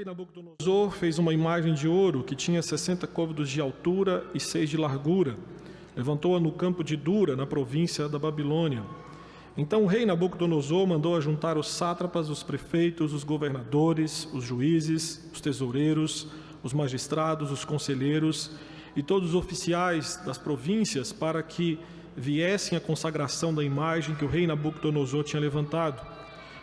Nabucodonosor fez uma imagem de ouro que tinha 60 côvados de altura e 6 de largura. Levantou-a no campo de Dura, na província da Babilônia. Então o rei Nabucodonosor mandou ajuntar os sátrapas, os prefeitos, os governadores, os juízes, os tesoureiros, os magistrados, os conselheiros e todos os oficiais das províncias para que viessem à consagração da imagem que o rei Nabucodonosor tinha levantado.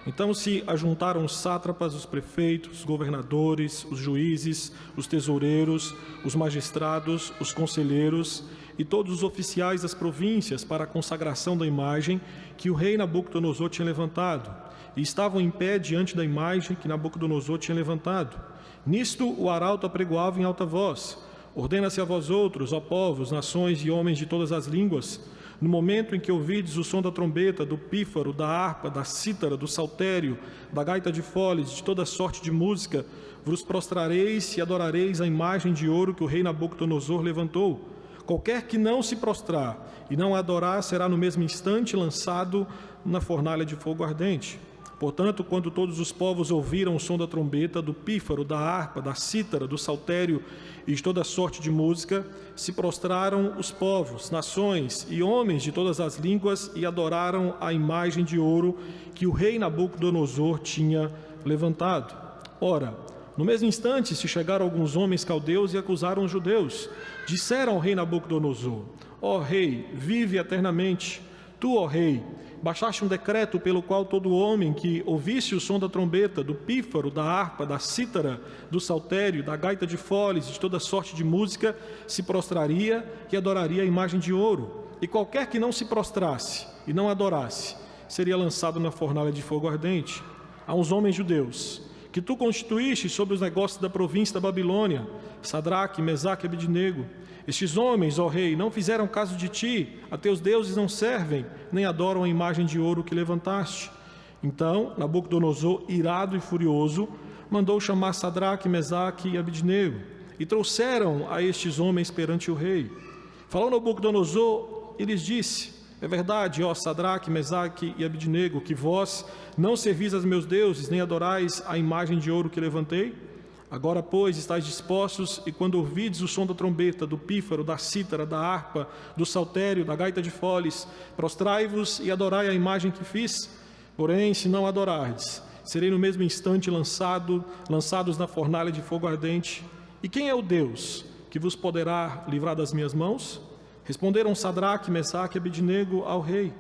Então se ajuntaram os sátrapas, os prefeitos, os governadores, os juízes, os tesoureiros, os magistrados, os conselheiros e todos os oficiais das províncias para a consagração da imagem que o rei Nabucodonosor tinha levantado, e estavam em pé diante da imagem que Nabucodonosor tinha levantado. Nisto o arauto apregoava em alta voz: ordena-se a vós outros, ó povos, nações e homens de todas as línguas, no momento em que ouvides o som da trombeta, do pífaro, da harpa, da cítara, do saltério, da gaita de foles, de toda sorte de música, vos prostrareis e adorareis a imagem de ouro que o rei Nabucodonosor levantou. Qualquer que não se prostrar e não adorar será no mesmo instante lançado na fornalha de fogo ardente. Portanto, quando todos os povos ouviram o som da trombeta, do pífaro, da harpa, da cítara, do saltério e de toda sorte de música, se prostraram os povos, nações e homens de todas as línguas e adoraram a imagem de ouro que o rei Nabucodonosor tinha levantado. Ora, no mesmo instante se chegaram alguns homens caldeus e acusaram os judeus. Disseram ao rei Nabucodonosor: ó rei, vive eternamente. Tu, ó rei, baixaste um decreto pelo qual todo homem que ouvisse o som da trombeta, do pífaro, da harpa, da cítara, do saltério, da gaita de foles, de toda sorte de música, se prostraria e adoraria a imagem de ouro. E qualquer que não se prostrasse e não adorasse, seria lançado na fornalha de fogo ardente. Há uns homens judeus que tu constituíste sobre os negócios da província da Babilônia, Sadraque, Mesaque e Abidnego. Estes homens, ó rei, não fizeram caso de ti, a teus deuses não servem, nem adoram a imagem de ouro que levantaste. Então Nabucodonosor, irado e furioso, mandou chamar Sadraque, Mesaque e Abidnego, e trouxeram a estes homens perante o rei. Falou Nabucodonosor e lhes disse: é verdade, ó Sadraque, Mesaque e Abidnego, que vós não servis aos meus deuses, nem adorais a imagem de ouro que levantei? Agora, pois, estáis dispostos, e quando ouvides o som da trombeta, do pífaro, da cítara, da harpa, do saltério, da gaita de foles, prostrai-vos e adorai a imagem que fiz. Porém, se não adorardes, serei no mesmo instante lançados na fornalha de fogo ardente. E quem é o Deus que vos poderá livrar das minhas mãos? Responderam Sadraque, Mesaque e Abidnego ao rei: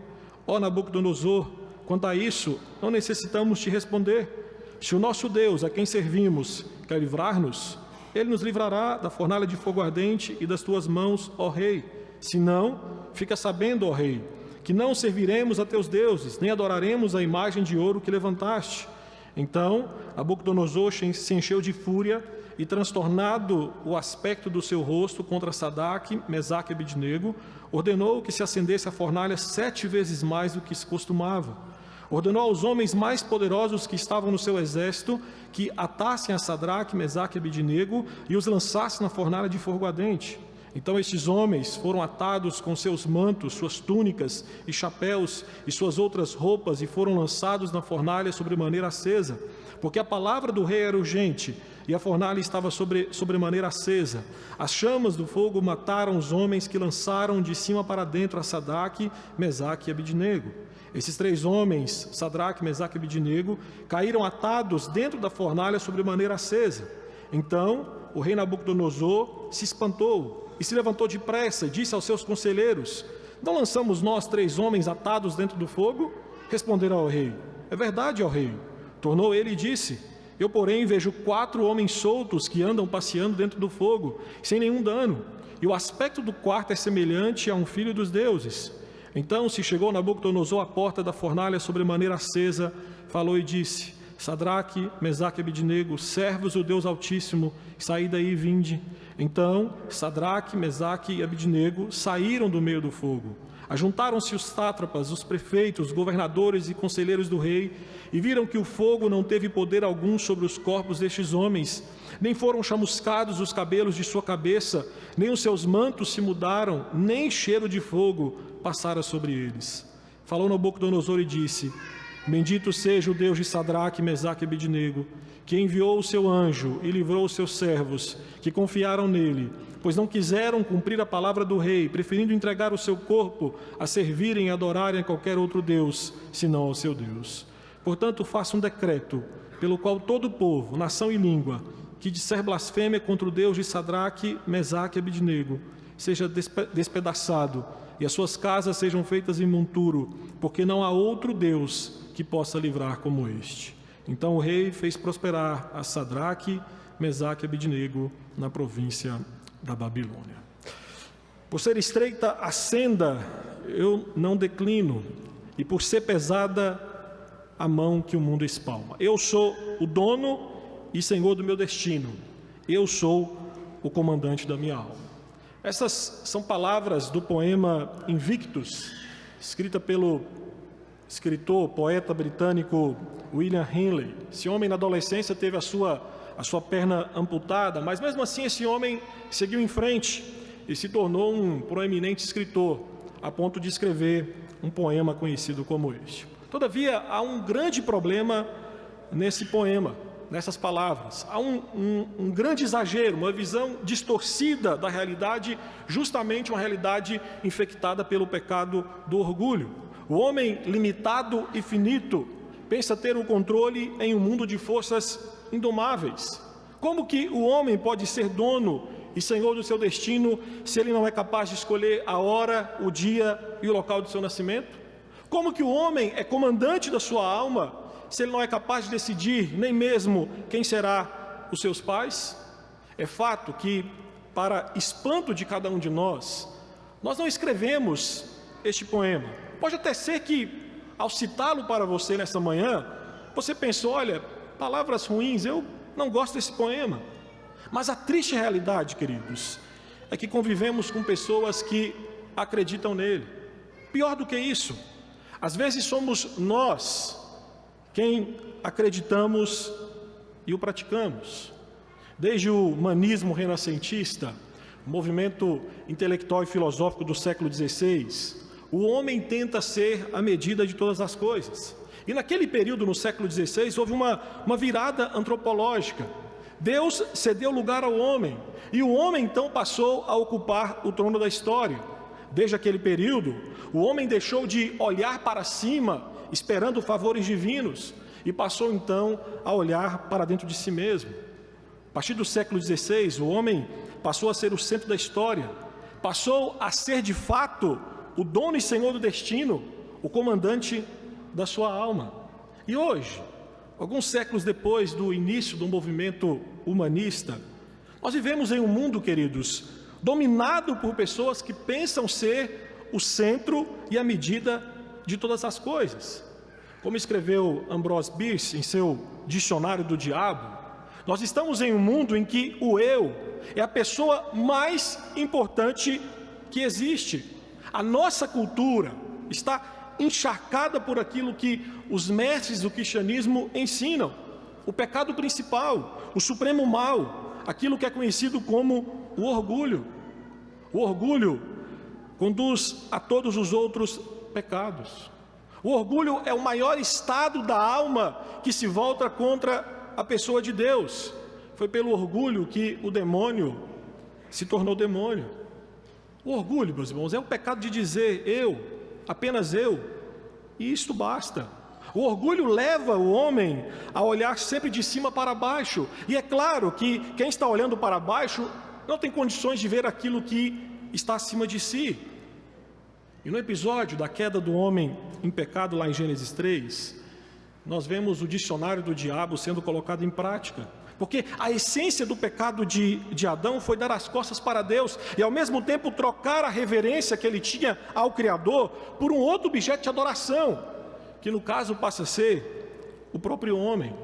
ó Nabucodonosor, quanto a isso, não necessitamos te responder. Se o nosso Deus, a quem servimos, quer livrar-nos, ele nos livrará da fornalha de fogo ardente e das tuas mãos, ó rei. Se não, fica sabendo, ó rei, que não serviremos a teus deuses, nem adoraremos a imagem de ouro que levantaste. Então Nabucodonosor se encheu de fúria e, transtornado o aspecto do seu rosto contra Sadraque, Mesaque e Abidnego, ordenou que se acendesse a fornalha 7 vezes mais do que se costumava. Ordenou aos homens mais poderosos que estavam no seu exército que atassem a Sadraque, Mesaque e Abidnego e os lançassem na fornalha de fogo ardente. Então estes homens foram atados com seus mantos, suas túnicas e chapéus e suas outras roupas e foram lançados na fornalha sobremaneira acesa, porque a palavra do rei era urgente e a fornalha estava sobremaneira acesa. As chamas do fogo mataram os homens que lançaram de cima para dentro a Sadraque, Mesaque e Abidnego. Esses 3 homens, Sadraque, Mesaque e Abidnego, caíram atados dentro da fornalha sobremaneira acesa. Então o rei Nabucodonosor se espantou e se levantou depressa e disse aos seus conselheiros: não lançamos nós 3 homens atados dentro do fogo? Responderam ao rei: é verdade, ó rei. Tornou ele e disse: eu, porém, vejo 4 homens soltos que andam passeando dentro do fogo, sem nenhum dano, e o aspecto do quarto é semelhante a um filho dos deuses. Então se chegou Nabucodonosor à porta da fornalha sobremaneira acesa, falou e disse: Sadraque, Mesaque e Abidnego, servos do Deus Altíssimo, saí daí e vinde. Então Sadraque, Mesaque e Abidnego saíram do meio do fogo. Ajuntaram-se os sátrapas, os prefeitos, os governadores e conselheiros do rei, e viram que o fogo não teve poder algum sobre os corpos destes homens, nem foram chamuscados os cabelos de sua cabeça, nem os seus mantos se mudaram, nem cheiro de fogo passara sobre eles. Falou Nabucodonosor e disse: Bendito seja o Deus de Sadraque, Mesaque e Abednego, que enviou o seu anjo e livrou os seus servos, que confiaram nele, pois não quiseram cumprir a palavra do rei, preferindo entregar o seu corpo a servirem e adorarem a qualquer outro Deus, senão ao seu Deus. Portanto, faça um decreto, pelo qual todo o povo, nação e língua, que disser blasfêmia contra o Deus de Sadraque, Mesaque e Abednego, seja despedaçado, e as suas casas sejam feitas em monturo, porque não há outro Deus que possa livrar como este. Então o rei fez prosperar a Sadraque, Mesaque e Abednego na província da Babilônia. Por ser estreita a senda, eu não declino, e por ser pesada a mão que o mundo espalma. Eu sou o dono e senhor do meu destino. Eu sou o comandante da minha alma. Essas são palavras do poema Invictus, escrita pelo escritor, poeta britânico William Henley. Esse homem, na adolescência, teve a sua perna amputada, mas mesmo assim esse homem seguiu em frente e se tornou um proeminente escritor, a ponto de escrever um poema conhecido como este. Todavia, há um grande problema nesse poema, nessas palavras. Há um grande exagero, uma visão distorcida da realidade, justamente uma realidade infectada pelo pecado do orgulho. O homem limitado e finito pensa ter o controle em um mundo de forças indomáveis. Como que o homem pode ser dono e senhor do seu destino se ele não é capaz de escolher a hora, o dia e o local do seu nascimento? Como que o homem é comandante da sua alma se ele não é capaz de decidir nem mesmo quem será os seus pais? É fato que, para espanto de cada um de nós não escrevemos este poema. Pode até ser que, ao citá-lo para você nessa manhã, você pensou, olha, palavras ruins, eu não gosto desse poema. Mas a triste realidade, queridos, é que convivemos com pessoas que acreditam nele. Pior do que isso, às vezes somos nós quem acreditamos e o praticamos. Desde o humanismo renascentista, o movimento intelectual e filosófico do século XVI, o homem tenta ser a medida de todas as coisas. E naquele período, no século XVI, houve uma virada antropológica. Deus cedeu lugar ao homem, e o homem então passou a ocupar o trono da história. Desde aquele período, o homem deixou de olhar para cima, esperando favores divinos, e passou então a olhar para dentro de si mesmo. A partir do século XVI, o homem passou a ser o centro da história, passou a ser de fato o dono e senhor do destino, o comandante da sua alma. E hoje, alguns séculos depois do início do movimento humanista, nós vivemos em um mundo, queridos, dominado por pessoas que pensam ser o centro e a medida de todas as coisas. Como escreveu Ambrose Bierce em seu Dicionário do Diabo, nós estamos em um mundo em que o eu é a pessoa mais importante que existe. A nossa cultura está encharcada por aquilo que os mestres do cristianismo ensinam. O pecado principal, o supremo mal, aquilo que é conhecido como o orgulho. O orgulho conduz a todos os outros pecados. O orgulho é o maior estado da alma que se volta contra a pessoa de Deus. Foi pelo orgulho que o demônio se tornou demônio. O orgulho, meus irmãos, é o pecado de dizer eu, apenas eu, e isto basta. O orgulho leva o homem a olhar sempre de cima para baixo. E é claro que quem está olhando para baixo não tem condições de ver aquilo que está acima de si. E no episódio da queda do homem em pecado, lá em Gênesis 3, nós vemos o dicionário do diabo sendo colocado em prática. Porque a essência do pecado de Adão foi dar as costas para Deus e ao mesmo tempo trocar a reverência que ele tinha ao Criador por um outro objeto de adoração, que no caso passa a ser o próprio homem.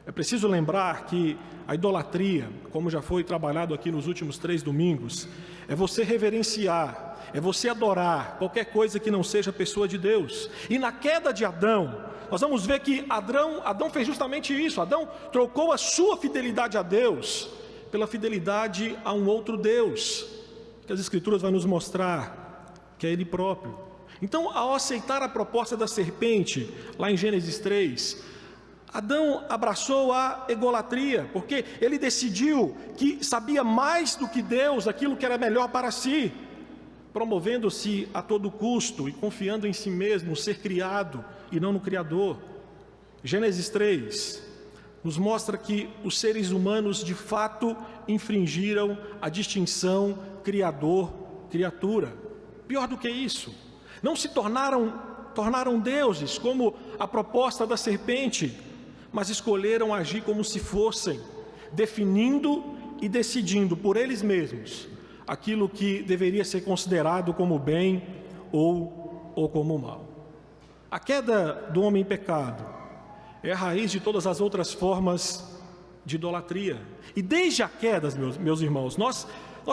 É preciso lembrar que a idolatria, como já foi trabalhado aqui nos últimos 3 domingos, é você reverenciar, é você adorar qualquer coisa que não seja a pessoa de Deus. E na queda de Adão, nós vamos ver que Adão fez justamente isso. Adão trocou a sua fidelidade a Deus pela fidelidade a um outro Deus, que as Escrituras vão nos mostrar que é Ele próprio. Então, ao aceitar a proposta da serpente, lá em Gênesis 3, Adão abraçou a egolatria, porque ele decidiu que sabia mais do que Deus aquilo que era melhor para si, promovendo-se a todo custo e confiando em si mesmo, ser criado e não no Criador. Gênesis 3 nos mostra que os seres humanos de fato infringiram a distinção Criador-criatura. Pior do que isso, não se tornaram deuses, como a proposta da serpente, mas escolheram agir como se fossem, definindo e decidindo por eles mesmos aquilo que deveria ser considerado como bem ou como mal. A queda do homem em pecado é a raiz de todas as outras formas de idolatria. E desde a queda, meus irmãos, nós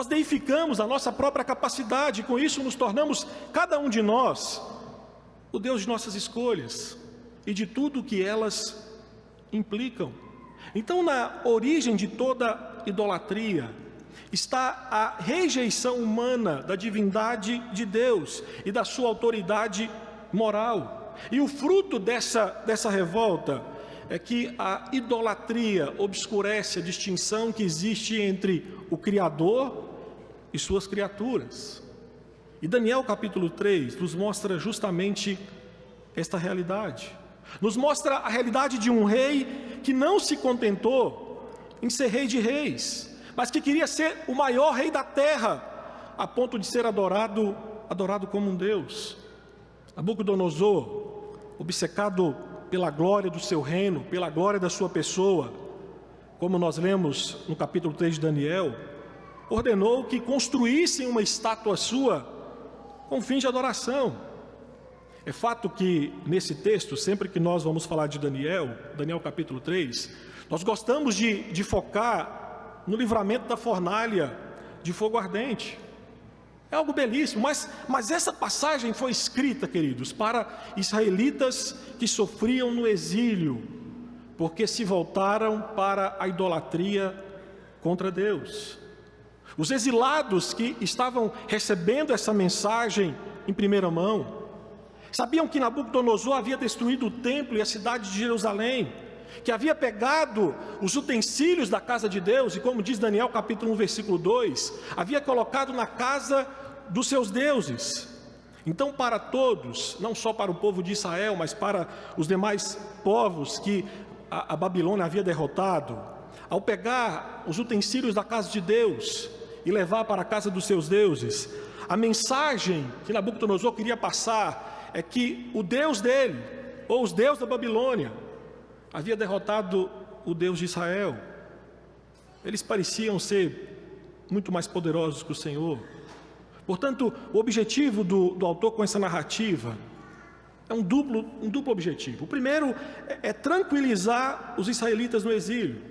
deificamos a nossa própria capacidade, e com isso nos tornamos, cada um de nós, o Deus de nossas escolhas e de tudo o que elas implicam. Então, na origem de toda idolatria está a rejeição humana da divindade de Deus e da sua autoridade moral. E o fruto dessa revolta é que a idolatria obscurece a distinção que existe entre o Criador e suas criaturas. E Daniel capítulo 3 nos mostra justamente esta realidade. Nos mostra a realidade de um rei que não se contentou em ser rei de reis, mas que queria ser o maior rei da terra, a ponto de ser adorado como um Deus. Nabucodonosor, obcecado pela glória do seu reino, pela glória da sua pessoa, como nós lemos no capítulo 3 de Daniel, ordenou que construíssem uma estátua sua com fins de adoração. É fato que nesse texto, sempre que nós vamos falar de Daniel capítulo 3, nós gostamos de focar no livramento da fornalha de fogo ardente. É algo belíssimo, mas essa passagem foi escrita, queridos, para israelitas que sofriam no exílio, porque se voltaram para a idolatria contra Deus. Os exilados que estavam recebendo essa mensagem em primeira mão, sabiam que Nabucodonosor havia destruído o templo e a cidade de Jerusalém, que havia pegado os utensílios da casa de Deus, e como diz Daniel capítulo 1, versículo 2, havia colocado na casa dos seus deuses. Então, para todos, não só para o povo de Israel, mas para os demais povos que a Babilônia havia derrotado, ao pegar os utensílios da casa de Deus e levar para a casa dos seus deuses, a mensagem que Nabucodonosor queria passar é que o Deus dele, ou os deuses da Babilônia, havia derrotado o Deus de Israel. Eles pareciam ser muito mais poderosos que o Senhor. Portanto, o objetivo do autor com essa narrativa é um duplo objetivo. O primeiro é tranquilizar os israelitas no exílio,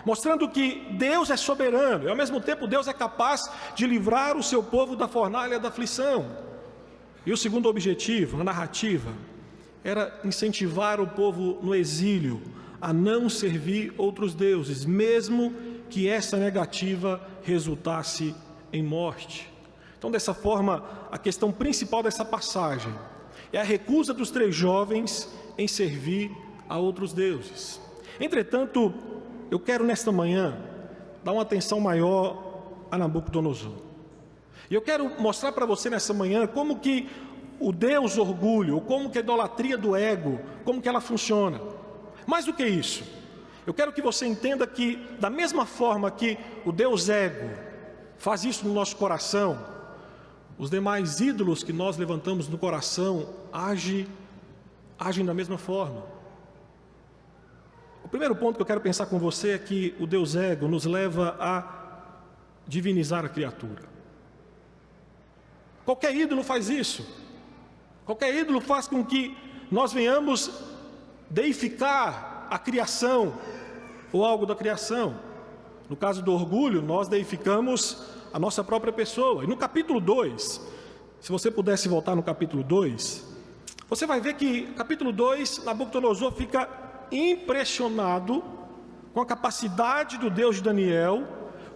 mostrando que Deus é soberano e ao mesmo tempo Deus é capaz de livrar o seu povo da fornalha da aflição. E o segundo objetivo, na narrativa, era incentivar o povo no exílio a não servir outros deuses, mesmo que essa negativa resultasse em morte. Então, dessa forma, a questão principal dessa passagem é a recusa dos 3 jovens em servir a outros deuses. Entretanto, eu quero nesta manhã dar uma atenção maior a Nabucodonosor. E eu quero mostrar para você nessa manhã como que o Deus orgulho, como que a idolatria do ego, como que ela funciona. Mais do que isso, eu quero que você entenda que da mesma forma que o Deus ego faz isso no nosso coração, os demais ídolos que nós levantamos no coração agem da mesma forma. O primeiro ponto que eu quero pensar com você é que o Deus ego nos leva a divinizar a criatura. Qualquer ídolo faz isso. Qualquer ídolo faz com que nós venhamos deificar a criação ou algo da criação. No caso do orgulho, nós deificamos a nossa própria pessoa. E no capítulo 2, se você pudesse voltar no capítulo 2, você vai ver que capítulo 2, Nabucodonosor fica impressionado com a capacidade do Deus de Daniel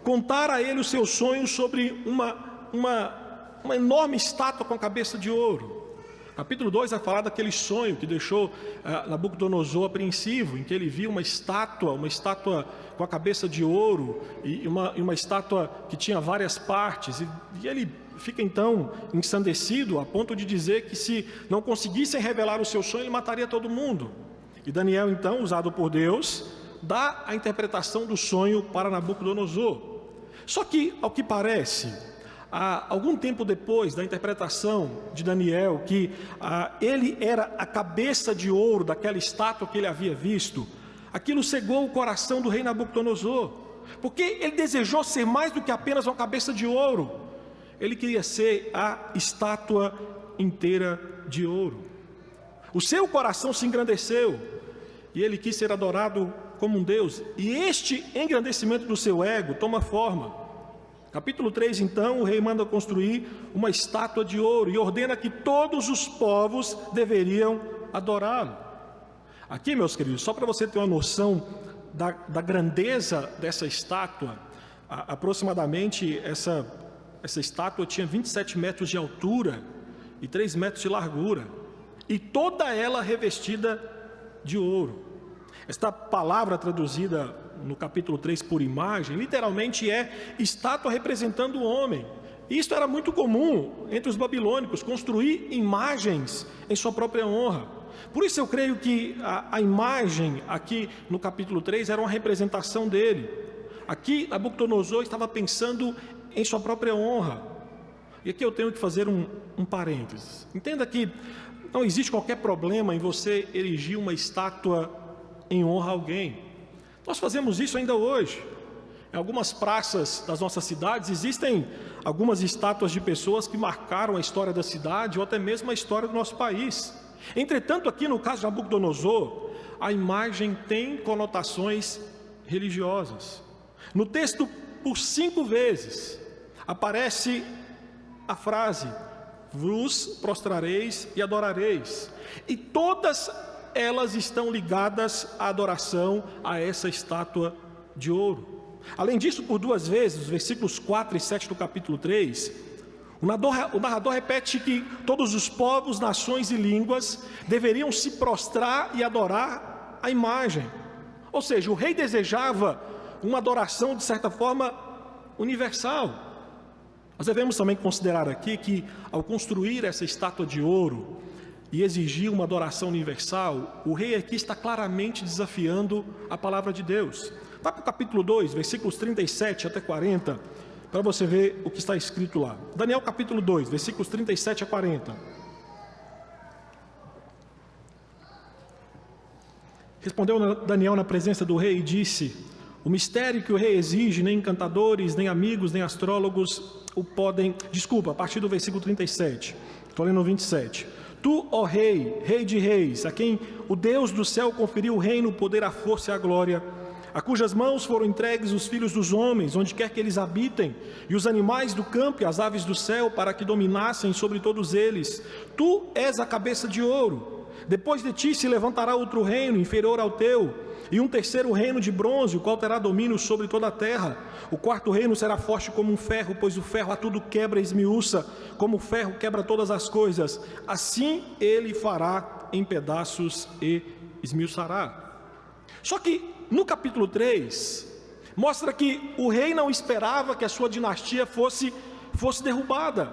contar a ele os seus sonhos sobre uma enorme estátua com a cabeça de ouro. Capítulo 2 vai falar daquele sonho que deixou Nabucodonosor apreensivo, em que ele viu uma estátua com a cabeça de ouro e uma estátua que tinha várias partes, e ele fica então ensandecido a ponto de dizer que se não conseguissem revelar o seu sonho, ele mataria todo mundo. E Daniel então, usado por Deus, dá a interpretação do sonho para Nabucodonosor. Só que, ao que parece, algum tempo depois da interpretação de Daniel, que ele era a cabeça de ouro daquela estátua que ele havia visto, aquilo cegou o coração do rei Nabucodonosor, porque ele desejou ser mais do que apenas uma cabeça de ouro. Ele queria ser a estátua inteira de ouro. O seu coração se engrandeceu e ele quis ser adorado como um Deus, e este engrandecimento do seu ego toma forma. Capítulo 3, então, o rei manda construir uma estátua de ouro e ordena que todos os povos deveriam adorá-lo. Aqui, meus queridos, só para você ter uma noção da grandeza dessa estátua, aproximadamente essa estátua tinha 27 metros de altura e 3 metros de largura, e toda ela revestida de ouro. Esta palavra traduzida no capítulo 3 por imagem, literalmente é estátua representando o homem. Isto era muito comum entre os babilônicos, construir imagens em sua própria honra. Por isso eu creio que a imagem aqui no capítulo 3 era uma representação dele. Aqui Nabucodonosor estava pensando em sua própria honra. E aqui eu tenho que fazer um parênteses. Entenda que não existe qualquer problema em você erigir uma estátua em honra a alguém. Nós fazemos isso ainda hoje. Em algumas praças das nossas cidades existem algumas estátuas de pessoas que marcaram a história da cidade ou até mesmo a história do nosso país. Entretanto, aqui no caso de Nabucodonosor, a imagem tem conotações religiosas. No texto, por 5 vezes, aparece a frase: vos prostrareis e adorareis. E todas elas estão ligadas à adoração a essa estátua de ouro. Além disso, por 2 vezes, os versículos 4 e 7 do capítulo 3, o narrador repete que todos os povos, nações e línguas deveriam se prostrar e adorar a imagem. Ou seja, o rei desejava uma adoração, de certa forma, universal. Nós devemos também considerar aqui que, ao construir essa estátua de ouro e exigir uma adoração universal, o rei aqui está claramente desafiando a palavra de Deus. Vá para o capítulo 2, versículos 37 até 40, para você ver o que está escrito lá. Daniel capítulo 2, versículos 37 a 40. Respondeu Daniel na presença do rei e disse: o mistério que o rei exige, nem encantadores, nem amigos, nem astrólogos o podem... Desculpa, a partir do versículo 37, estou lendo o 27. Tu, ó rei, rei de reis, a quem o Deus do céu conferiu o reino, o poder, a força e a glória, a cujas mãos foram entregues os filhos dos homens, onde quer que eles habitem, e os animais do campo e as aves do céu, para que dominassem sobre todos eles. Tu és a cabeça de ouro. Depois de ti se levantará outro reino, inferior ao teu, e um terceiro reino de bronze, o qual terá domínio sobre toda a terra. O quarto reino será forte como um ferro, pois o ferro a tudo quebra e esmiuça, como o ferro quebra todas as coisas. Assim ele fará em pedaços e esmiuçará. Só que no capítulo 3, mostra que o rei não esperava que a sua dinastia fosse derrubada.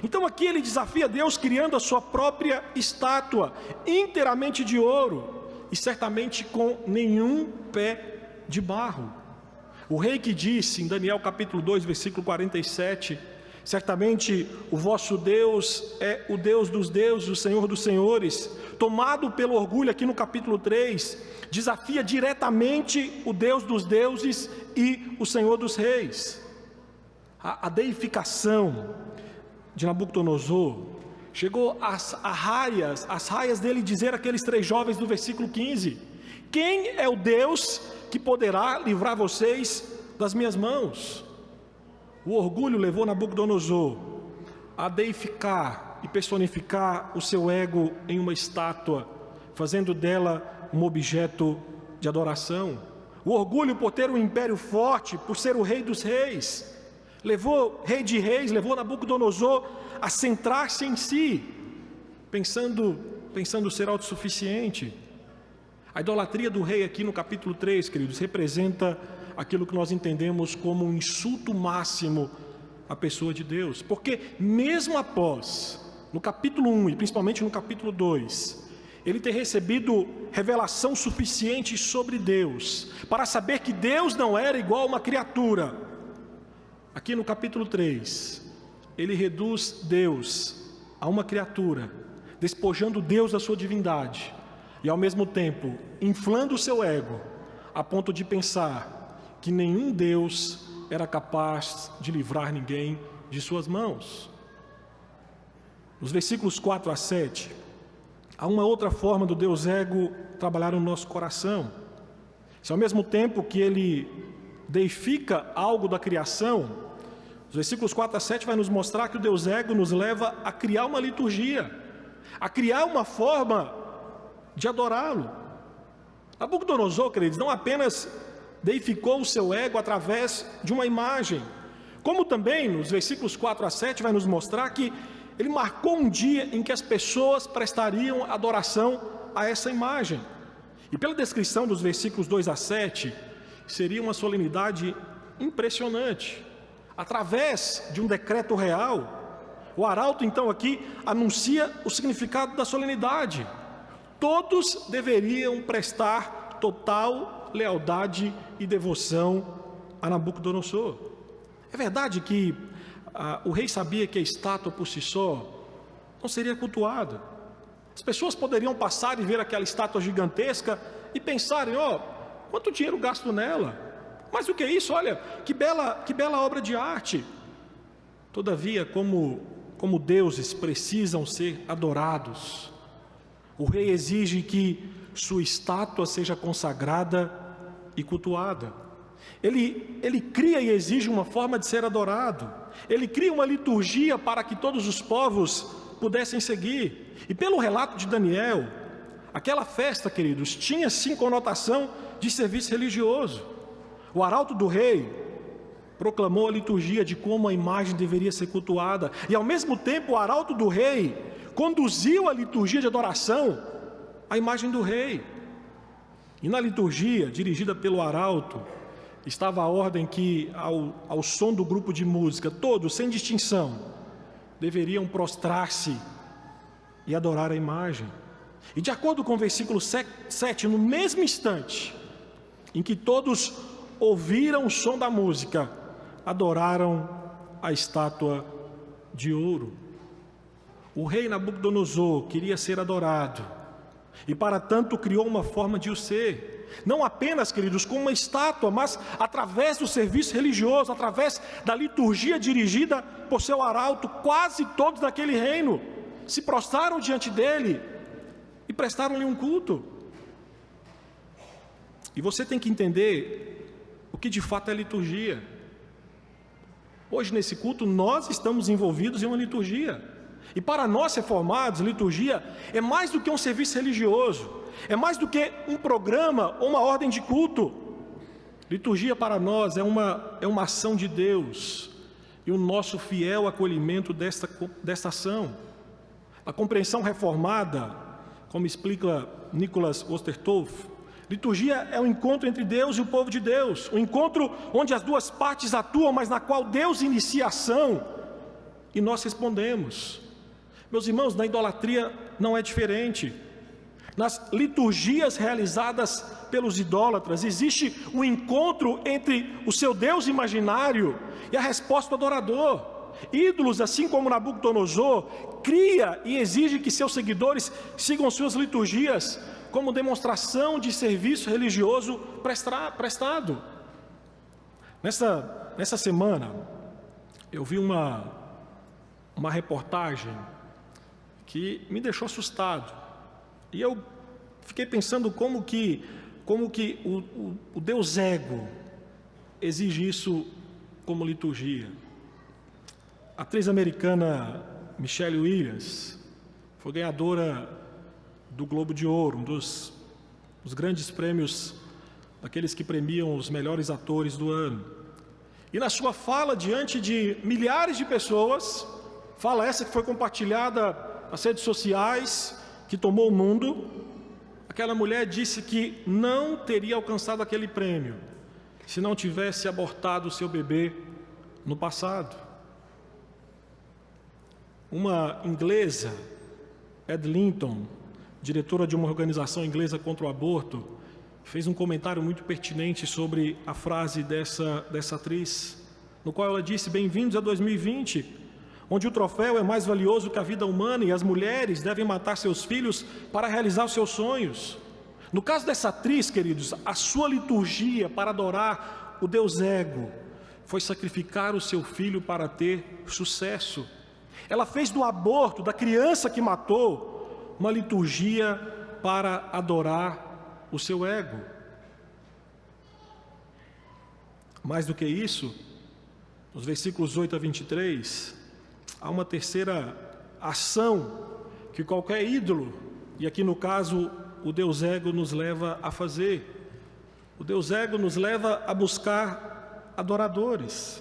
Então aqui ele desafia Deus criando a sua própria estátua, inteiramente de ouro, e certamente com nenhum pé de barro. O rei que disse em Daniel capítulo 2, versículo 47, certamente o vosso Deus é o Deus dos deuses, o Senhor dos senhores, tomado pelo orgulho aqui no capítulo 3, desafia diretamente o Deus dos deuses e o Senhor dos reis. A deificação de Nabucodonosor chegou às raias dele dizer àqueles 3 jovens do versículo 15: quem é o Deus que poderá livrar vocês das minhas mãos? O orgulho levou Nabucodonosor a deificar e personificar o seu ego em uma estátua, fazendo dela um objeto de adoração. O orgulho por ter um império forte, por ser o rei dos reis, levou Nabucodonosor a centrar-se em si. pensando ser autossuficiente. A idolatria do rei aqui no capítulo 3, queridos, representa aquilo que nós entendemos como um insulto máximo à pessoa de Deus. Porque mesmo após, no capítulo 1 e principalmente no capítulo 2, ele ter recebido revelação suficiente sobre Deus, para saber que Deus não era igual a uma criatura, aqui no capítulo 3, ele reduz Deus a uma criatura, despojando Deus da sua divindade, e ao mesmo tempo inflando o seu ego, a ponto de pensar que nenhum Deus era capaz de livrar ninguém de suas mãos. Nos versículos 4 a 7, há uma outra forma do Deus ego trabalhar no nosso coração. Se ao mesmo tempo que ele deifica algo da criação, os versículos 4 a 7 vai nos mostrar que o Deus ego nos leva a criar uma liturgia, a criar uma forma de adorá-lo. Nabucodonosor, queridos, não apenas deificou o seu ego através de uma imagem, como também nos versículos 4 a 7 vai nos mostrar que ele marcou um dia em que as pessoas prestariam adoração a essa imagem. E pela descrição dos versículos 2 a 7, seria uma solenidade impressionante. Através de um decreto real, o arauto então aqui anuncia o significado da solenidade. Todos deveriam prestar total lealdade e devoção a Nabucodonosor. É verdade que o rei sabia que a estátua por si só não seria cultuada. As pessoas poderiam passar e ver aquela estátua gigantesca e pensarem, quanto dinheiro gasto nela? Mas o que é isso? Olha, que bela obra de arte. Todavia, como deuses precisam ser adorados, o rei exige que sua estátua seja consagrada e cultuada. Ele cria e exige uma forma de ser adorado. Ele cria uma liturgia para que todos os povos pudessem seguir. E pelo relato de Daniel, aquela festa, queridos, tinha sim conotação de serviço religioso. O arauto do rei proclamou a liturgia de como a imagem deveria ser cultuada. E ao mesmo tempo o arauto do rei conduziu a liturgia de adoração à imagem do rei. E na liturgia, dirigida pelo arauto, estava a ordem que, ao som do grupo de música, todos, sem distinção, deveriam prostrar-se e adorar a imagem. E de acordo com o versículo 7, no mesmo instante em que todos ouviram o som da música, adoraram a estátua de ouro. O rei Nabucodonosor queria ser adorado, e para tanto criou uma forma de o ser, não apenas, queridos, como uma estátua, mas através do serviço religioso, através da liturgia dirigida por seu arauto. Quase todos daquele reino se prostraram diante dele e prestaram-lhe um culto. E você tem que entender o que de fato é liturgia. Hoje nesse culto nós estamos envolvidos em uma liturgia. E para nós reformados, liturgia é mais do que um serviço religioso, é mais do que um programa ou uma ordem de culto. Liturgia para nós é uma ação de Deus e o nosso fiel acolhimento desta ação. A compreensão reformada, como explica Nicholas Ostertolf, liturgia é o encontro entre Deus e o povo de Deus, o encontro onde as duas partes atuam, mas na qual Deus inicia a ação e nós respondemos. Meus irmãos, na idolatria não é diferente. Nas liturgias realizadas pelos idólatras, existe um encontro entre o seu Deus imaginário e a resposta do adorador. Ídolos, assim como Nabucodonosor, cria e exige que seus seguidores sigam suas liturgias como demonstração de serviço religioso prestado. Nessa semana, eu vi uma reportagem que me deixou assustado. E eu fiquei pensando como que o Deus ego exige isso como liturgia. A atriz americana Michelle Williams foi ganhadora do Globo de Ouro, um dos grandes prêmios, daqueles que premiam os melhores atores do ano. E na sua fala diante de milhares de pessoas, fala essa que foi compartilhada nas redes sociais, que tomou o mundo, aquela mulher disse que não teria alcançado aquele prêmio se não tivesse abortado o seu bebê no passado. Uma inglesa, Ed Linton, diretora de uma organização inglesa contra o aborto, fez um comentário muito pertinente sobre a frase dessa atriz, no qual ela disse: bem-vindos a 2020, onde o troféu é mais valioso que a vida humana e as mulheres devem matar seus filhos para realizar os seus sonhos. No caso dessa atriz, queridos, a sua liturgia para adorar o Deus ego foi sacrificar o seu filho para ter sucesso. Ela fez do aborto, da criança que matou, uma liturgia para adorar o seu ego. Mais do que isso, nos versículos 8 a 23, há uma terceira ação que qualquer ídolo, e aqui no caso o Deus ego, nos leva a fazer. O Deus ego nos leva a buscar adoradores.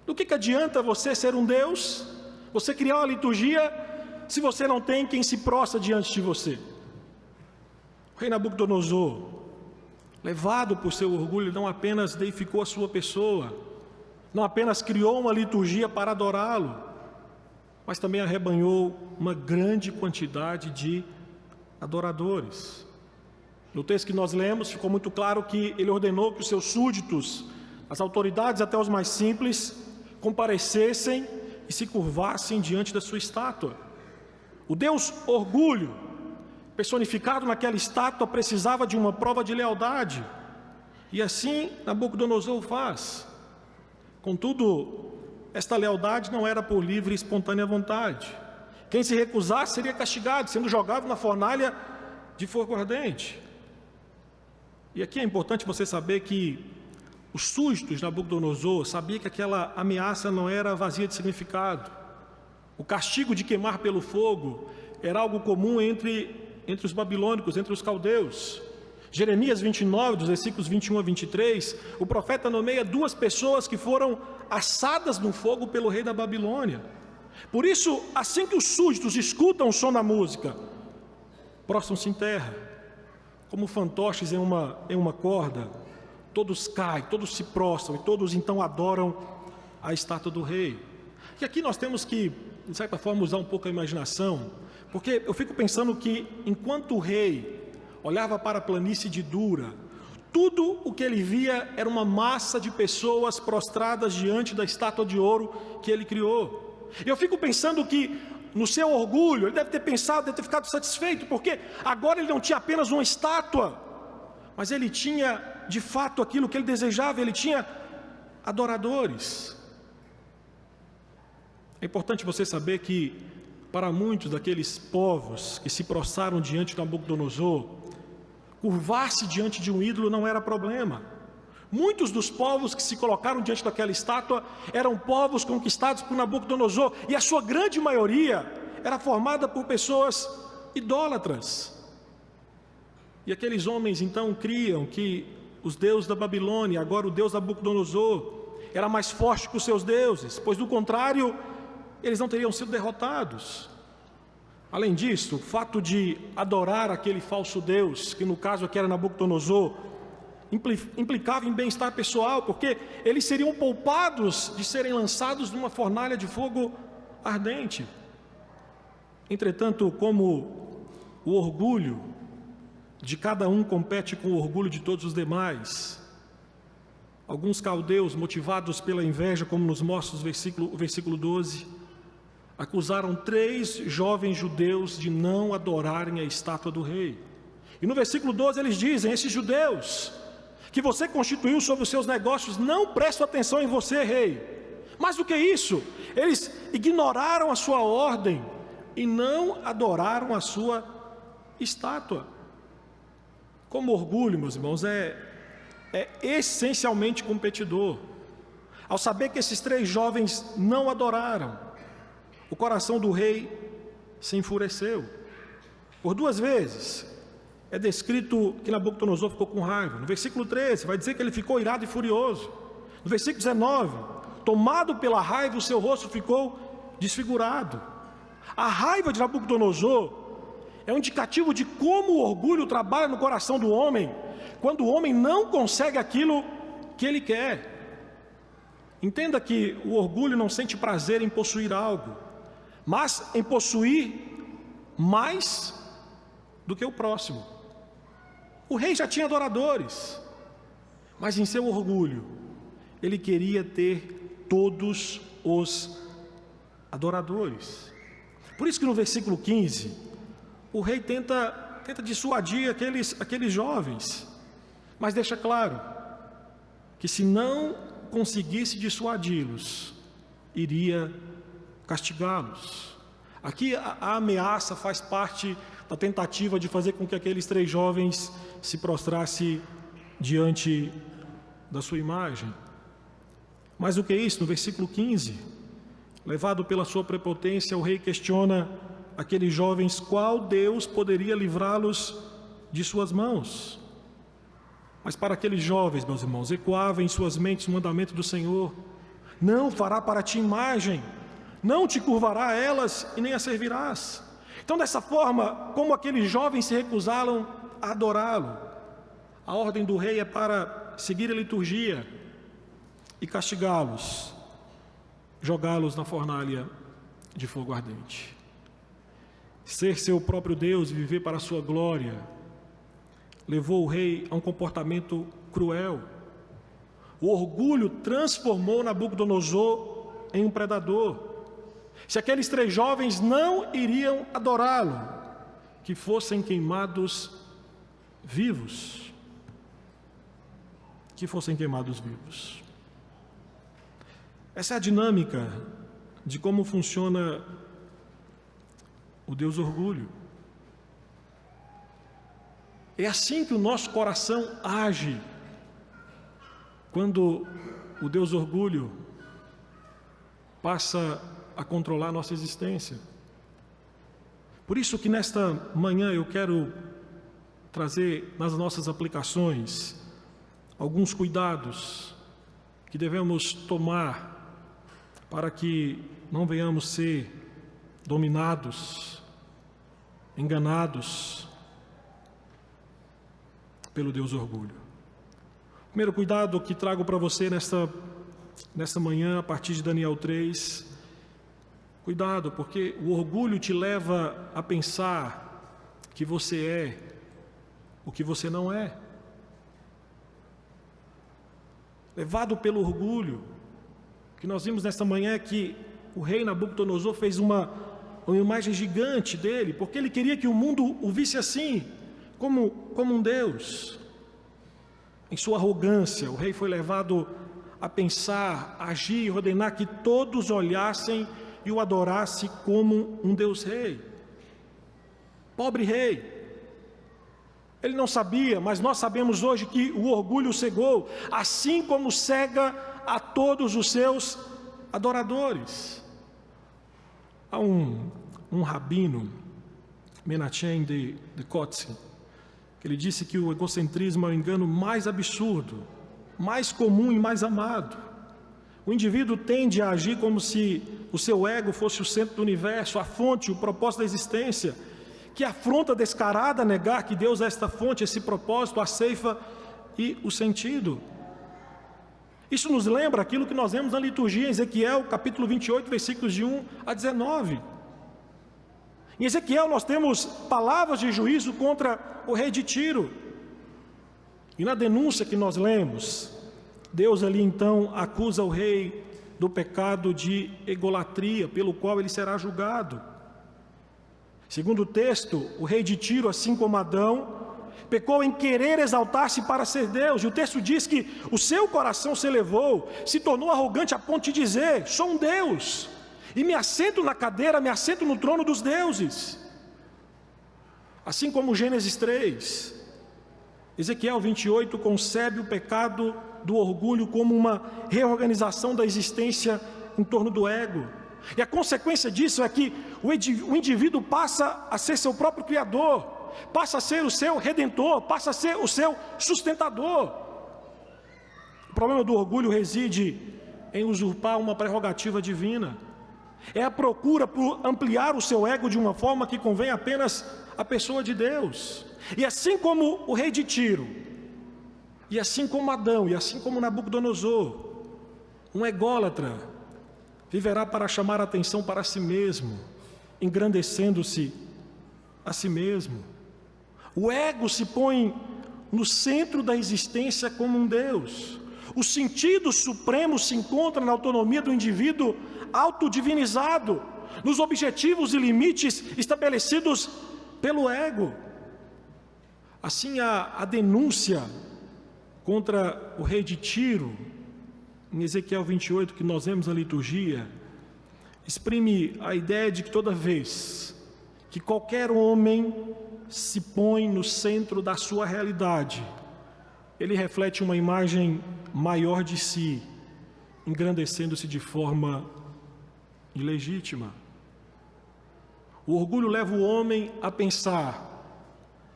Do que adianta você ser um Deus, você criar uma liturgia, se você não tem quem se prostra diante de você? O rei Nabucodonosor, levado por seu orgulho, não apenas deificou a sua pessoa, não apenas criou uma liturgia para adorá-lo, mas também arrebanhou uma grande quantidade de adoradores. No texto que nós lemos, ficou muito claro que ele ordenou que os seus súditos, as autoridades, até os mais simples, comparecessem e se curvassem diante da sua estátua. O Deus orgulho, personificado naquela estátua, precisava de uma prova de lealdade, e assim Nabucodonosor o faz. Contudo, esta lealdade não era por livre e espontânea vontade. Quem se recusasse seria castigado, sendo jogado na fornalha de fogo ardente. E aqui é importante você saber que os súditos de Nabucodonosor sabiam que aquela ameaça não era vazia de significado. O castigo de queimar pelo fogo era algo comum entre os babilônicos, entre os caldeus. Jeremias 29, dos versículos 21 a 23, o profeta nomeia duas pessoas que foram assadas no fogo pelo rei da Babilônia. Por isso, assim que os súditos escutam o som da música, prostram-se em terra, como fantoches em uma corda, todos caem, todos se prostram, e todos então adoram a estátua do rei. E aqui nós temos que, de certa forma, usar um pouco a imaginação, porque eu fico pensando que, enquanto o rei olhava para a planície de Dura, tudo o que ele via era uma massa de pessoas prostradas diante da estátua de ouro que ele criou. Eu fico pensando que, no seu orgulho, ele deve ter pensado, deve ter ficado satisfeito, porque agora ele não tinha apenas uma estátua, mas ele tinha, de fato, aquilo que ele desejava, ele tinha adoradores. É importante você saber que, para muitos daqueles povos que se prostraram diante de Nabucodonosor, curvar-se diante de um ídolo não era problema. Muitos dos povos que se colocaram diante daquela estátua eram povos conquistados por Nabucodonosor, e a sua grande maioria era formada por pessoas idólatras. E aqueles homens então criam que os deuses da Babilônia, agora o Deus Nabucodonosor, era mais forte que os seus deuses, pois do contrário, eles não teriam sido derrotados. Além disso, o fato de adorar aquele falso Deus, que no caso aqui era Nabucodonosor, implicava em bem-estar pessoal, porque eles seriam poupados de serem lançados numa fornalha de fogo ardente. Entretanto, como o orgulho de cada um compete com o orgulho de todos os demais, alguns caldeus, motivados pela inveja, como nos mostra o versículo 12, acusaram 3 jovens judeus de não adorarem a estátua do rei. E no versículo 12 eles dizem: esses judeus que você constituiu sobre os seus negócios não prestam atenção em você, rei. Mais do que isso, eles ignoraram a sua ordem e não adoraram a sua estátua. Como orgulho, meus irmãos, é essencialmente competidor. Ao saber que esses 3 jovens não adoraram, o coração do rei se enfureceu. Por 2 vezes é descrito que Nabucodonosor ficou com raiva. No versículo 13 vai dizer que ele ficou irado e furioso. No versículo 19, tomado pela raiva, o seu rosto ficou desfigurado. A raiva de Nabucodonosor é um indicativo de como o orgulho trabalha no coração do homem, quando o homem não consegue aquilo que ele quer. Entenda que o orgulho não sente prazer em possuir algo, mas em possuir mais do que o próximo. O rei já tinha adoradores, mas em seu orgulho, ele queria ter todos os adoradores. Por isso que no versículo 15, o rei tenta dissuadir aqueles jovens, mas deixa claro que se não conseguisse dissuadi-los, iria castigá-los. Aqui a ameaça faz parte da tentativa de fazer com que aqueles 3 jovens se prostrassem diante da sua imagem. Mais do que isso, no versículo 15, levado pela sua prepotência, o rei questiona aqueles jovens qual Deus poderia livrá-los de suas mãos. Mas para aqueles jovens, meus irmãos, ecoava em suas mentes o mandamento do Senhor: não fará para ti imagem, não te curvará a elas e nem a servirás. Então, dessa forma, como aqueles jovens se recusaram a adorá-lo, a ordem do rei é para seguir a liturgia e castigá-los, jogá-los na fornalha de fogo ardente. Ser seu próprio Deus e viver para a sua glória levou o rei a um comportamento cruel. O orgulho transformou Nabucodonosor em um predador. Se aqueles 3 jovens não iriam adorá-lo, que fossem queimados vivos. Que fossem queimados vivos. Essa é a dinâmica de como funciona o Deus orgulho. É assim que o nosso coração age quando o Deus orgulho passa a controlar a nossa existência. Por isso que nesta manhã eu quero trazer nas nossas aplicações alguns cuidados que devemos tomar para que não venhamos ser dominados, enganados pelo Deus orgulho. Primeiro cuidado que trago para você nesta manhã, a partir de Daniel 3, cuidado, porque o orgulho te leva a pensar que você é o que você não é. Levado pelo orgulho, o que nós vimos nesta manhã é que o rei Nabucodonosor fez uma imagem gigante dele, porque ele queria que o mundo o visse assim, como um Deus. Em sua arrogância, o rei foi levado a pensar, agir e ordenar que todos olhassem e o adorassem como um Deus rei. Pobre rei. Ele não sabia, mas nós sabemos hoje que o orgulho o cegou, assim como cega a todos os seus adoradores. Há um rabino, Menachem de Kotsk, que ele disse que o egocentrismo é o engano mais absurdo, mais comum e mais amado. O indivíduo tende a agir como se o seu ego fosse o centro do universo, a fonte, o propósito da existência, que afronta descarada negar que Deus é esta fonte, esse propósito, a ceifa e o sentido. Isso nos lembra aquilo que nós vemos na liturgia, em Ezequiel, capítulo 28, versículos de 1 a 19. Em Ezequiel nós temos palavras de juízo contra o rei de Tiro. E na denúncia que nós lemos, Deus ali então acusa o rei do pecado de egolatria, pelo qual ele será julgado. Segundo o texto, o rei de Tiro, assim como Adão, pecou em querer exaltar-se para ser Deus. E o texto diz que o seu coração se elevou, se tornou arrogante a ponto de dizer: sou um Deus, e me assento na cadeira, me assento no trono dos deuses. Assim como Gênesis 3, Ezequiel 28 concebe o pecado do orgulho como uma reorganização da existência em torno do ego. E a consequência disso é que o indivíduo passa a ser seu próprio criador, passa a ser o seu redentor, passa a ser o seu sustentador. O problema do orgulho reside em usurpar uma prerrogativa divina. É a procura por ampliar o seu ego de uma forma que convém apenas à pessoa de Deus. E assim como o rei de Tiro, e assim como Adão, e assim como Nabucodonosor, um ególatra viverá para chamar a atenção para si mesmo, engrandecendo-se a si mesmo. O ego se põe no centro da existência como um Deus. O sentido supremo se encontra na autonomia do indivíduo autodivinizado, nos objetivos e limites estabelecidos pelo ego. Assim, a denúncia contra o rei de Tiro, em Ezequiel 28, que nós vemos na liturgia, exprime a ideia de que toda vez que qualquer homem se põe no centro da sua realidade, ele reflete uma imagem maior de si, engrandecendo-se de forma ilegítima. O orgulho leva o homem a pensar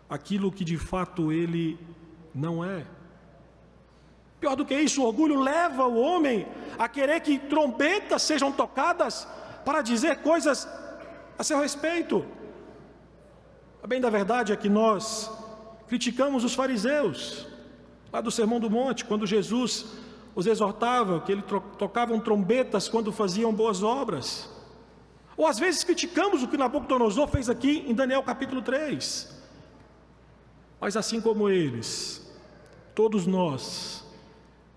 aquilo que de fato ele não é. Pior do que isso, o orgulho leva o homem a querer que trombetas sejam tocadas para dizer coisas a seu respeito. A bem da verdade é que nós criticamos os fariseus, lá do Sermão do Monte, quando Jesus os exortava, que eles tocavam trombetas quando faziam boas obras. Ou às vezes criticamos o que Nabucodonosor fez aqui em Daniel capítulo 3. Mas assim como eles, todos nós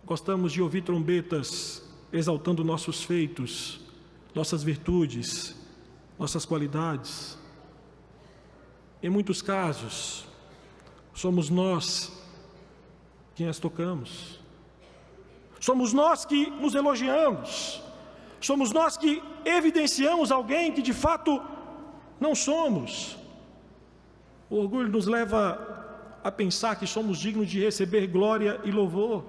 gostamos de ouvir trombetas exaltando nossos feitos, nossas virtudes, nossas qualidades. Em muitos casos, somos nós quem as tocamos. Somos nós que nos elogiamos. Somos nós que evidenciamos alguém que de fato não somos. O orgulho nos leva a pensar que somos dignos de receber glória e louvor.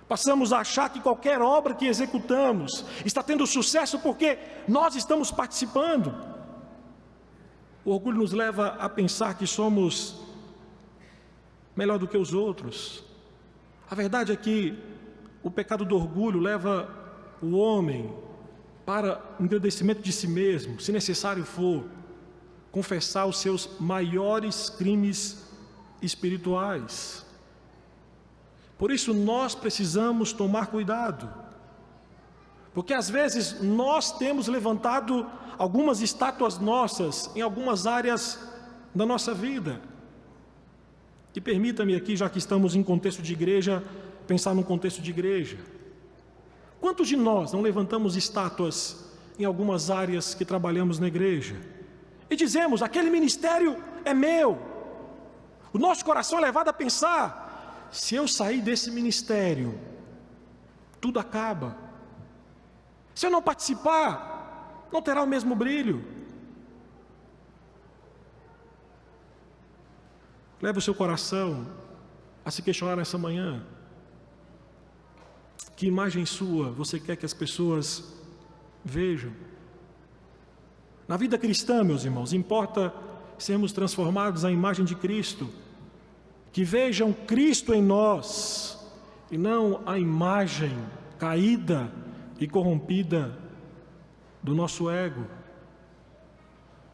Passamos a achar que qualquer obra que executamos está tendo sucesso porque nós estamos participando. O orgulho nos leva a pensar que somos melhor do que os outros. A verdade é que o pecado do orgulho leva o homem para o engrandecimento de si mesmo, se necessário for, confessar os seus maiores crimes espirituais. Por isso nós precisamos tomar cuidado, porque às vezes nós temos levantado algumas estátuas nossas em algumas áreas da nossa vida. E permita-me aqui, já que estamos em contexto de igreja, pensar num contexto de igreja. Quantos de nós não levantamos estátuas em algumas áreas que trabalhamos na igreja? E dizemos, aquele ministério é meu. O nosso coração é levado a pensar, se eu sair desse ministério, tudo acaba. Se eu não participar, não terá o mesmo brilho. Leve o seu coração a se questionar nessa manhã. Que imagem sua você quer que as pessoas vejam? Na vida cristã, meus irmãos, importa sermos transformados à imagem de Cristo, que vejam Cristo em nós e não a imagem caída e corrompida do nosso ego.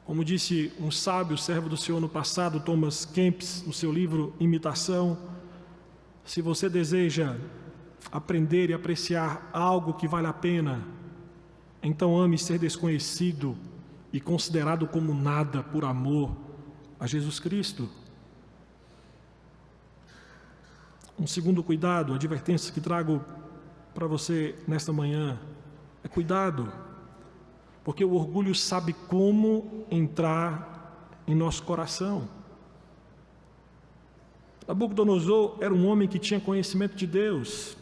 Como disse um sábio servo do Senhor no passado, Thomas Kempis, no seu livro Imitação, se você deseja aprender e apreciar algo que vale a pena, então ame ser desconhecido e considerado como nada por amor a Jesus Cristo. Um segundo cuidado, advertência que trago para você nesta manhã, é cuidado, porque o orgulho sabe como entrar em nosso coração. Nabucodonosor era um homem que tinha conhecimento de Deus,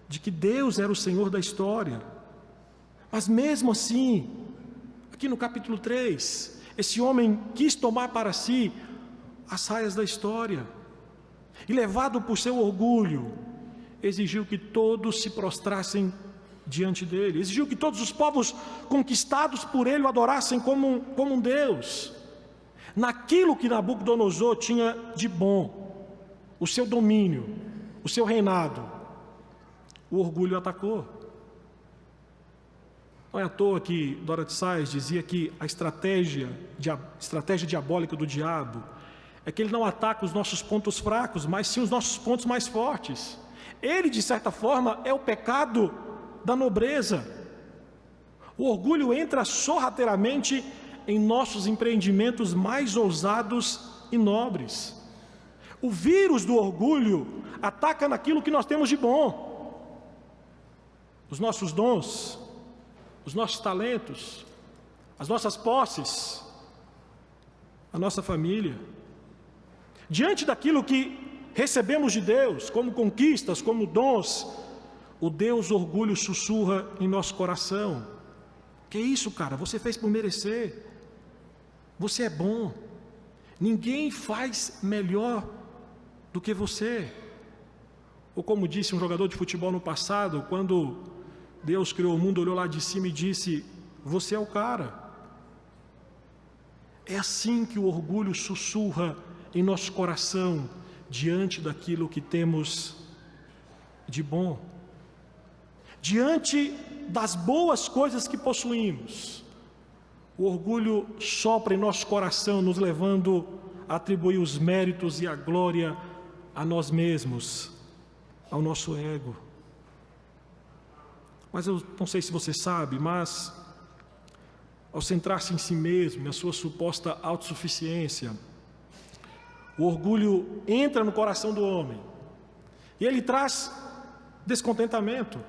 de que Deus era o Senhor da história. Mas mesmo assim, aqui no capítulo 3, esse homem quis tomar para si as raias da história. E levado por seu orgulho, exigiu que todos se prostrassem diante dele. Exigiu que todos os povos conquistados por ele o adorassem como um Deus. Naquilo que Nabucodonosor tinha de bom, o seu domínio, o seu reinado, o orgulho atacou. Não é à toa que Dorothy Sayers dizia que a estratégia diabólica do diabo é que ele não ataca os nossos pontos fracos, mas sim os nossos pontos mais fortes. Ele, de certa forma, é o pecado da nobreza. O orgulho entra sorrateiramente em nossos empreendimentos mais ousados e nobres. O vírus do orgulho ataca naquilo que nós temos de bom. Os nossos dons, os nossos talentos, as nossas posses, a nossa família. Diante daquilo que recebemos de Deus, como conquistas, como dons, o Deus orgulho sussurra em nosso coração: que isso, cara, você fez por merecer, você é bom, ninguém faz melhor do que você. Ou como disse um jogador de futebol no passado, quando Deus criou o mundo, olhou lá de cima e disse: você é o cara. É assim que o orgulho sussurra em nosso coração, diante daquilo que temos de bom, diante das boas coisas que possuímos. O orgulho sopra em nosso coração, nos levando a atribuir os méritos e a glória a nós mesmos, ao nosso ego. Mas eu não sei se você sabe, mas ao centrar-se em si mesmo, na sua suposta autossuficiência, o orgulho entra no coração do homem e ele traz descontentamento.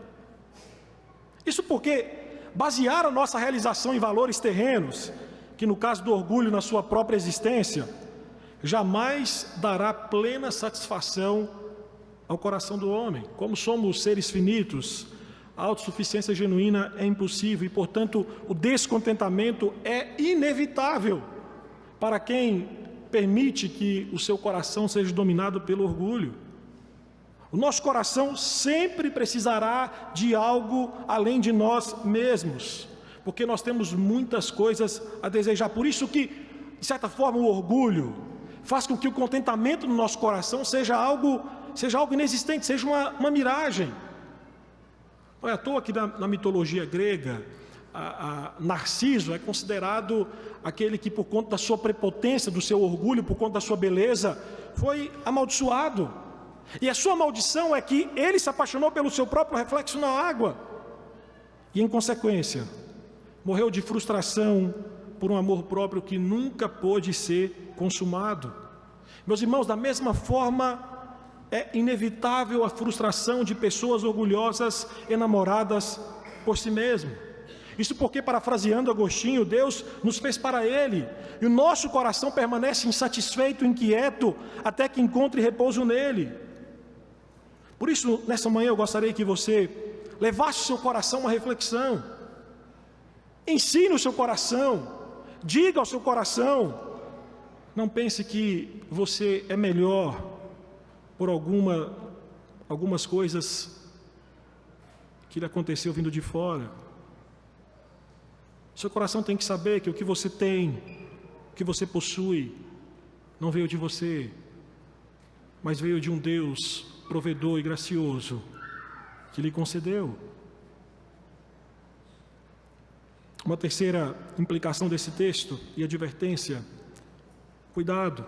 Isso porque basear a nossa realização em valores terrenos, que no caso do orgulho na sua própria existência, jamais dará plena satisfação ao coração do homem. Como somos seres finitos, a autossuficiência genuína é impossível e, portanto, o descontentamento é inevitável para quem permite que o seu coração seja dominado pelo orgulho. O nosso coração sempre precisará de algo além de nós mesmos, porque nós temos muitas coisas a desejar. Por isso que, de certa forma, o orgulho faz com que o contentamento no nosso coração seja algo inexistente, seja uma miragem. Não é à toa que na mitologia grega, Narciso é considerado aquele que, por conta da sua prepotência, do seu orgulho, por conta da sua beleza, foi amaldiçoado. E a sua maldição é que ele se apaixonou pelo seu próprio reflexo na água. E, em consequência, morreu de frustração por um amor próprio que nunca pôde ser consumado. Meus irmãos, da mesma forma, é inevitável a frustração de pessoas orgulhosas enamoradas por si mesmo. Isso porque, parafraseando Agostinho, Deus nos fez para Ele, e o nosso coração permanece insatisfeito, inquieto, até que encontre repouso nele. Por isso, nessa manhã eu gostaria que você levasse o seu coração a uma reflexão. Ensine o seu coração, diga ao seu coração, não pense que você é melhor por algumas coisas que lhe aconteceu vindo de fora. Seu coração tem que saber que o que você tem, o que você possui, não veio de você, mas veio de um Deus provedor e gracioso que lhe concedeu. Uma terceira implicação desse texto e advertência: cuidado,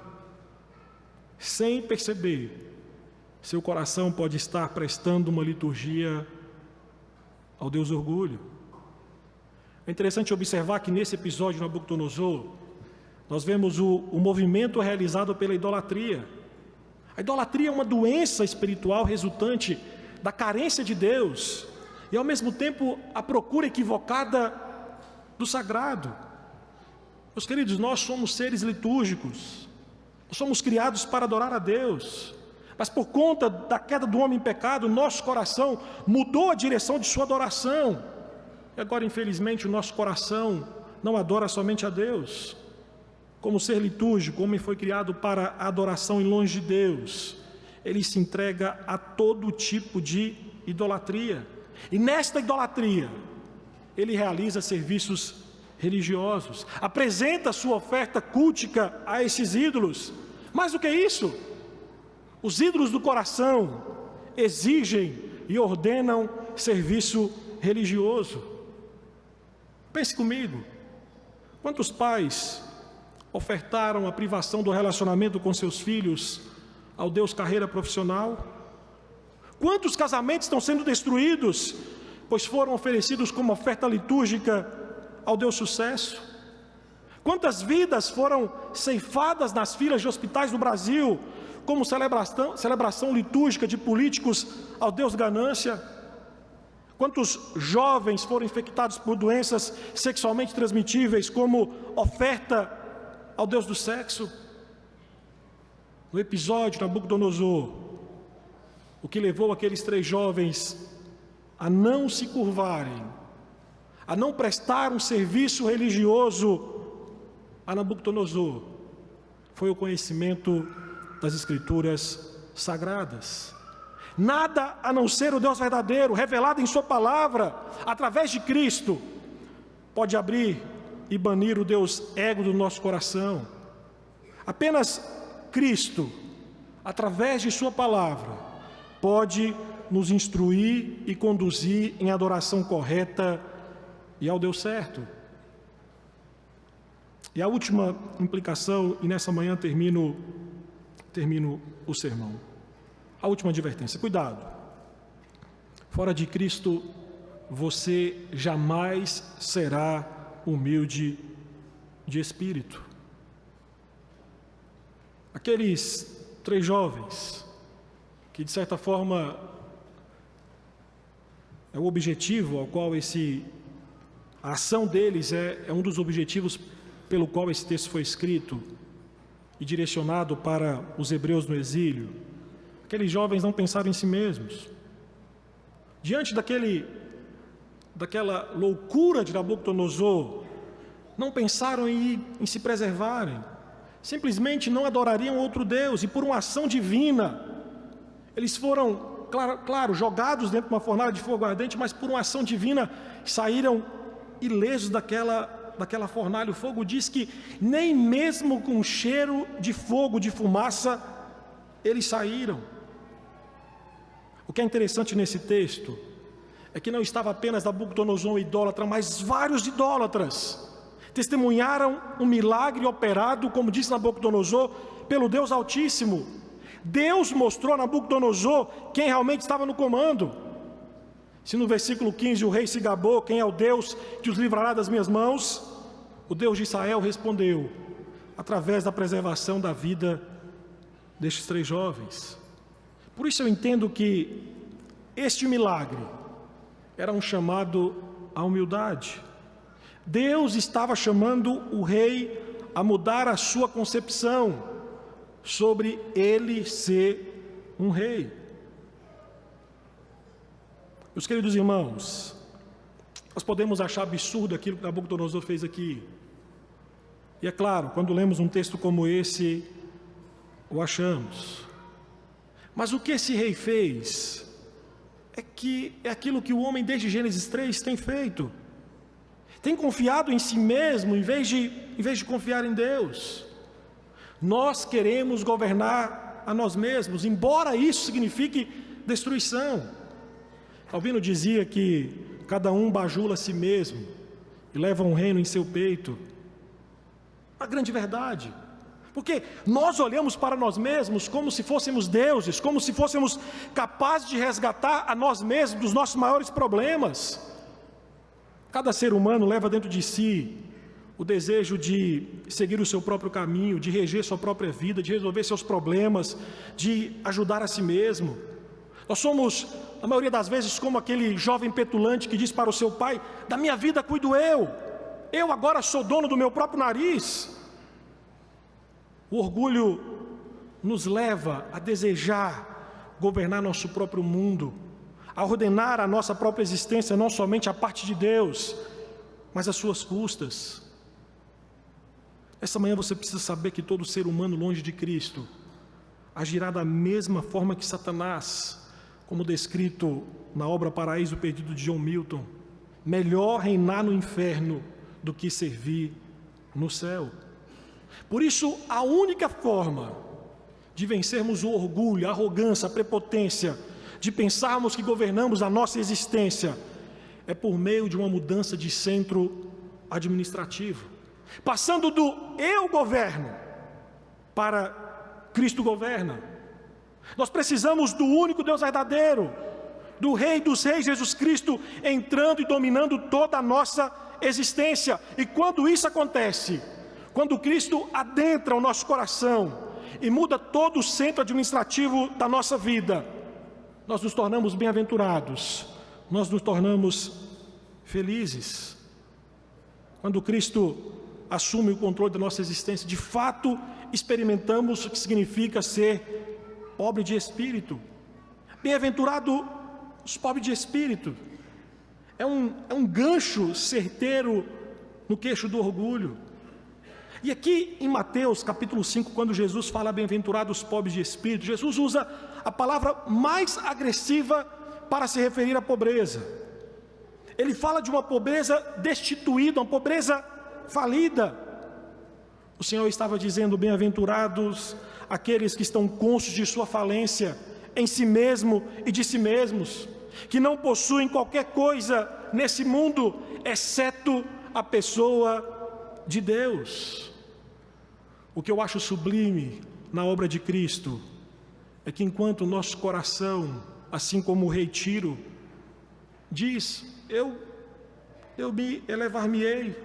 sem perceber, seu coração pode estar prestando uma liturgia ao Deus orgulho. É interessante observar que nesse episódio de Nabucodonosor, nós vemos o movimento realizado pela idolatria. A idolatria é uma doença espiritual resultante da carência de Deus e, ao mesmo tempo, a procura equivocada do sagrado. Meus queridos, nós somos seres litúrgicos, nós somos criados para adorar a Deus, mas por conta da queda do homem em pecado, nosso coração mudou a direção de sua adoração. E agora, infelizmente, o nosso coração não adora somente a Deus. Como ser litúrgico, o homem foi criado para a adoração e longe de Deus. Ele se entrega a todo tipo de idolatria. E nesta idolatria, ele realiza serviços religiosos, apresenta sua oferta cultica a esses ídolos. Mais do que isso, os ídolos do coração exigem e ordenam serviço religioso. Pense comigo, quantos pais ofertaram a privação do relacionamento com seus filhos ao Deus carreira profissional? Quantos casamentos estão sendo destruídos, pois foram oferecidos como oferta litúrgica ao Deus sucesso? Quantas vidas foram ceifadas nas filas de hospitais do Brasil, como celebração litúrgica de políticos ao Deus ganância? Quantos jovens foram infectados por doenças sexualmente transmitíveis, como oferta ao Deus do sexo? No episódio de Nabucodonosor, o que levou aqueles 3 jovens a não se curvarem, a não prestar um serviço religioso a Nabucodonosor, foi o conhecimento das Escrituras Sagradas. Nada a não ser o Deus verdadeiro, revelado em sua palavra, através de Cristo, pode abrir e banir o Deus ego do nosso coração. Apenas Cristo, através de sua palavra, pode nos instruir e conduzir em adoração correta e ao Deus certo. E a última implicação, e nessa manhã termino o sermão. A última advertência: cuidado. Fora de Cristo, você jamais será humilde de espírito. Aqueles 3 jovens, que de certa forma é o objetivo ao qual a ação deles é um dos objetivos pelo qual esse texto foi escrito e direcionado para os hebreus no exílio. Aqueles jovens não pensaram em si mesmos. Diante daquela loucura de Nabucodonosor, não pensaram em se preservarem. Simplesmente não adorariam outro Deus, e por uma ação divina, eles foram, claro, jogados dentro de uma fornalha de fogo ardente, mas por uma ação divina saíram ilesos daquela fornalha. O fogo diz que nem mesmo com cheiro de fogo, de fumaça, eles saíram. O que é interessante nesse texto é que não estava apenas Nabucodonosor um idólatra, mas vários idólatras testemunharam um milagre operado, como disse Nabucodonosor, pelo Deus Altíssimo. Deus mostrou a Nabucodonosor quem realmente estava no comando. Se no versículo 15 o rei se gabou: quem é o Deus que os livrará das minhas mãos? O Deus de Israel respondeu, através da preservação da vida destes 3 jovens. Por isso eu entendo que este milagre era um chamado à humildade. Deus estava chamando o rei a mudar a sua concepção sobre ele ser um rei. Meus queridos irmãos, nós podemos achar absurdo aquilo que Nabucodonosor fez aqui. E é claro, quando lemos um texto como esse, o achamos. Mas o que esse rei fez é aquilo que o homem desde Gênesis 3 tem feito. Tem confiado em si mesmo em vez de confiar em Deus. Nós queremos governar a nós mesmos, embora isso signifique destruição. Calvino dizia que cada um bajula a si mesmo e leva um reino em seu peito. A grande verdade. Porque nós olhamos para nós mesmos como se fôssemos deuses, como se fôssemos capazes de resgatar a nós mesmos dos nossos maiores problemas. Cada ser humano leva dentro de si o desejo de seguir o seu próprio caminho, de reger sua própria vida, de resolver seus problemas, de ajudar a si mesmo. Nós somos, na maioria das vezes, como aquele jovem petulante que diz para o seu pai: da minha vida cuido eu agora sou dono do meu próprio nariz. O orgulho nos leva a desejar governar nosso próprio mundo, a ordenar a nossa própria existência, não somente a parte de Deus, mas às suas custas. Essa manhã você precisa saber que todo ser humano longe de Cristo agirá da mesma forma que Satanás, como descrito na obra Paraíso Perdido de John Milton. Melhor reinar no inferno do que servir no céu. Por isso, a única forma de vencermos o orgulho, a arrogância, a prepotência, de pensarmos que governamos a nossa existência, é por meio de uma mudança de centro administrativo, passando do eu governo para Cristo governa. Nós precisamos do único Deus verdadeiro, do Rei dos Reis, Jesus Cristo, entrando e dominando toda a nossa existência. E quando isso acontece, quando Cristo adentra o nosso coração e muda todo o centro administrativo da nossa vida, nós nos tornamos bem-aventurados, nós nos tornamos felizes. Quando Cristo assume o controle da nossa existência, de fato experimentamos o que significa ser pobre de espírito. Bem-aventurado os pobres de espírito. É um gancho certeiro no queixo do orgulho. E aqui em Mateus capítulo 5, quando Jesus fala bem-aventurados os pobres de espírito, Jesus usa a palavra mais agressiva para se referir à pobreza. Ele fala de uma pobreza destituída, uma pobreza falida. O Senhor estava dizendo: bem-aventurados aqueles que estão cônscios de sua falência em si mesmo e de si mesmos, que não possuem qualquer coisa nesse mundo, exceto a pessoa de Deus. O que eu acho sublime na obra de Cristo é que enquanto o nosso coração, assim como o rei Tiro, diz: eu me elevar-me-ei,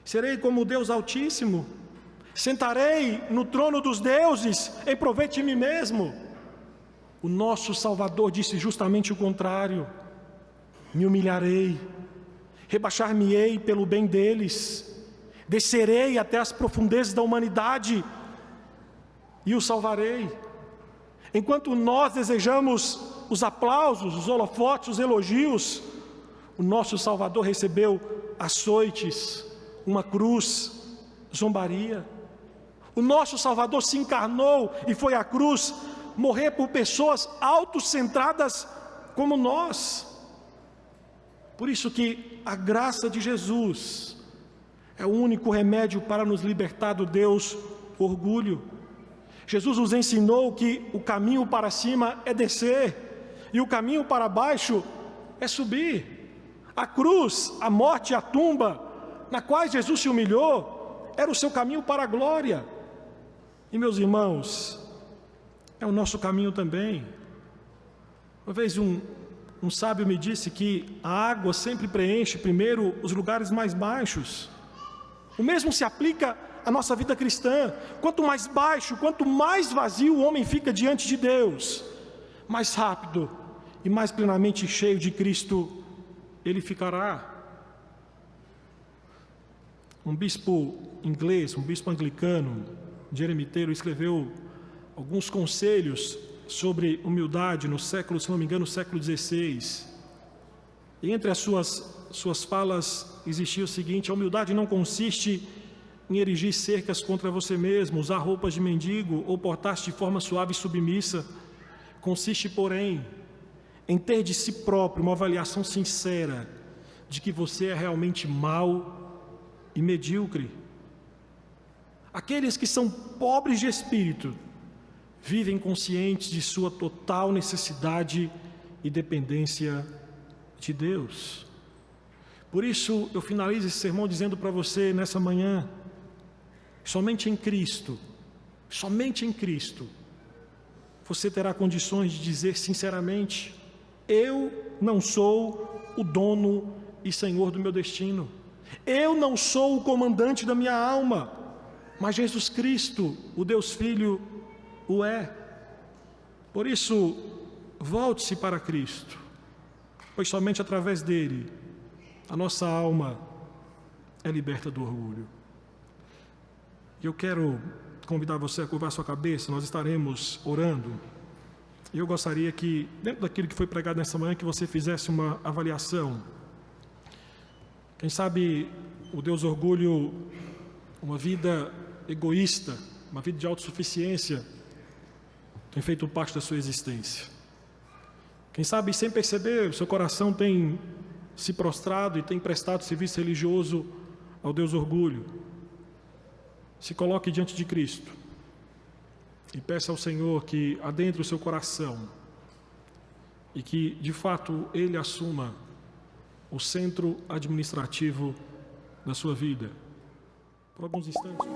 serei como o Deus Altíssimo, sentarei no trono dos deuses em proveito de mim mesmo. O nosso Salvador disse justamente o contrário: me humilharei, rebaixar-me-ei pelo bem deles, descerei até as profundezas da humanidade e o salvarei. Enquanto nós desejamos os aplausos, os holofotes, os elogios, o nosso Salvador recebeu açoites, uma cruz, zombaria. O nosso Salvador se encarnou e foi à cruz morrer por pessoas autocentradas como nós. Por isso que a graça de Jesus é o único remédio para nos libertar do Deus orgulho. Jesus nos ensinou que o caminho para cima é descer e o caminho para baixo é subir. A cruz, a morte e a tumba, na qual Jesus se humilhou, era o seu caminho para a glória. E meus irmãos, é o nosso caminho também. Uma vez um sábio me disse que a água sempre preenche primeiro os lugares mais baixos. O mesmo se aplica à nossa vida cristã. Quanto mais baixo, quanto mais vazio o homem fica diante de Deus, mais rápido e mais plenamente cheio de Cristo ele ficará. Um bispo inglês, um bispo anglicano, Jeremy Taylor, escreveu alguns conselhos sobre humildade no século, se não me engano, século XVI. E entre as suas falas existia o seguinte: a humildade não consiste em erigir cercas contra você mesmo, usar roupas de mendigo ou portar-se de forma suave e submissa. Consiste, porém, em ter de si próprio uma avaliação sincera de que você é realmente mau e medíocre. Aqueles que são pobres de espírito vivem conscientes de sua total necessidade e dependência de Deus. Por isso eu finalizo esse sermão dizendo para você nessa manhã: somente em Cristo, você terá condições de dizer sinceramente: eu não sou o dono e senhor do meu destino, eu não sou o comandante da minha alma, mas Jesus Cristo, o Deus Filho, o é. Por isso, volte-se para Cristo, pois somente através dele a nossa alma é liberta do orgulho. E eu quero convidar você a curvar sua cabeça. Nós estaremos orando. E eu gostaria que, dentro daquilo que foi pregado nessa manhã, que você fizesse uma avaliação. Quem sabe o Deus orgulho, uma vida egoísta, uma vida de autossuficiência, tem feito parte da sua existência. Quem sabe, sem perceber, o seu coração tem se prostrado e tem prestado serviço religioso ao Deus orgulho. Se coloque diante de Cristo e peça ao Senhor que adentre o seu coração e que, de fato, Ele assuma o centro administrativo da sua vida? Por alguns instantes.